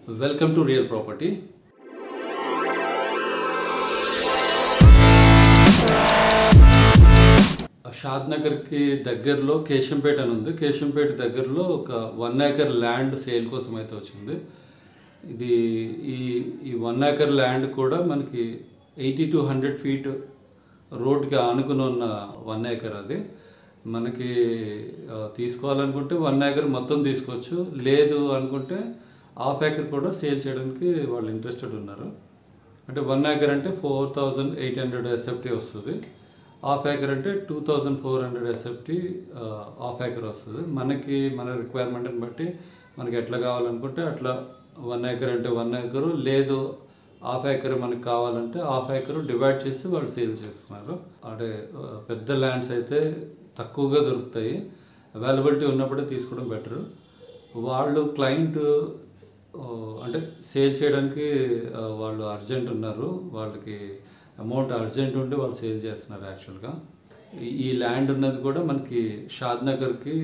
Welcome to Real Property. Shadnagar కి దగ్గరలో కేశంపేట అని ఉంది. కేశంపేట దగ్గరలో ఒక 1 acre ల్యాండ్ సేల్ కోసం అయితే వచ్చింది. ఇది ఈ 1 acre ల్యాండ్ కూడా మనకి 80 to 100 feet రోడ్కి ఆనుకుని ఉన్న 1 acre. అది మనకి తీసుకోవాలనుకుంటే 1 acre మొత్తం తీసుకోవచ్చు, లేదు అనుకుంటే ½ acre కూడా సేల్ చేయడానికి వాళ్ళు ఇంట్రెస్టెడ్ ఉన్నారు. అంటే 1 acre అంటే 4800 SFT వస్తుంది, ½ acre అంటే 2400 SFT ½ acre వస్తుంది. మన రిక్వైర్మెంట్ని బట్టి మనకి ఎట్లా కావాలనుకుంటే అట్లా 1 acre అంటే 1 acre, లేదు ½ acre మనకి కావాలంటే ½ acre డివైడ్ చేసి వాళ్ళు సేల్ చేస్తున్నారు. అంటే పెద్ద ల్యాండ్స్ అయితే తక్కువగా దొరుకుతాయి, అవైలబిలిటీ ఉన్నప్పుడే తీసుకోవడం బెటర్. వాళ్ళు క్లయింట్ అంటే సేల్ చేయడానికి వాళ్ళు అర్జెంట్ ఉన్నారు, వాళ్ళకి అమౌంట్ అర్జెంట్ ఉండి వాళ్ళు సేల్ చేస్తున్నారు. యాక్చువల్గా ఈ ల్యాండ్ ఉన్నది కూడా మనకి షాద్నగర్కి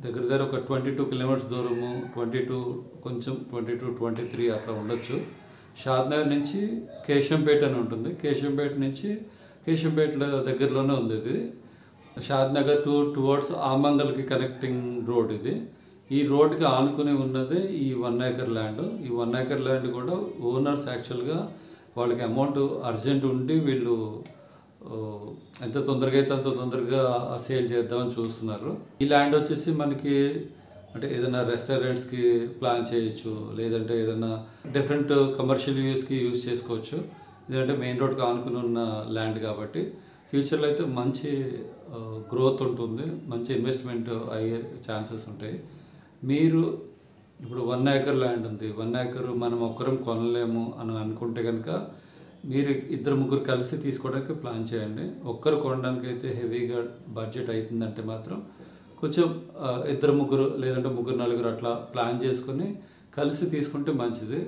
దగ్గర ఒక 22 kilometers దూరము, 22-23 అట్లా ఉండొచ్చు. షాద్నగర్ నుంచి కేశంపేట అని ఉంటుంది, కేశంపేట దగ్గరలోనే ఉంది. ఇది షాద్నగర్ టువర్డ్స్ ఆమంగల్కి కనెక్టింగ్ రోడ్. ఈ రోడ్కి ఆనుకుని ఉన్నదే ఈ 1 acre ల్యాండ్. ఈ 1 acre ల్యాండ్ కూడా ఓనర్స్ యాక్చువల్గా వాళ్ళకి అమౌంట్ అర్జెంట్ ఉండి వీళ్ళు ఎంత తొందరగా అయితే అంత తొందరగా సేల్ చేద్దామని చూస్తున్నారు. ఈ ల్యాండ్ వచ్చేసి మనకి అంటే ఏదైనా రెస్టారెంట్స్కి ప్లాన్ చేయొచ్చు, లేదంటే ఏదైనా డిఫరెంట్ కమర్షియల్ యూస్కి యూజ్ చేసుకోవచ్చు. ఎందుకంటే మెయిన్ రోడ్కి ఆనుకుని ఉన్న ల్యాండ్ కాబట్టి ఫ్యూచర్లో అయితే మంచి గ్రోత్ ఉంటుంది, మంచి ఇన్వెస్ట్మెంట్ అయ్యే ఛాన్సెస్ ఉంటాయి. మీరు ఇప్పుడు 1 acre ల్యాండ్ ఉంది, 1 acre మనం ఒక్కరం కొనలేము అని అనుకుంటే కనుక మీరు 2-3 కలిసి తీసుకోవడానికి ప్లాన్ చేయండి. ఒక్కరు కొనడానికి అయితే హెవీగా బడ్జెట్ అవుతుందంటే మాత్రం కొంచెం 2-3 లేదంటే 3-4 అట్లా ప్లాన్ చేసుకొని కలిసి తీసుకుంటే మంచిది.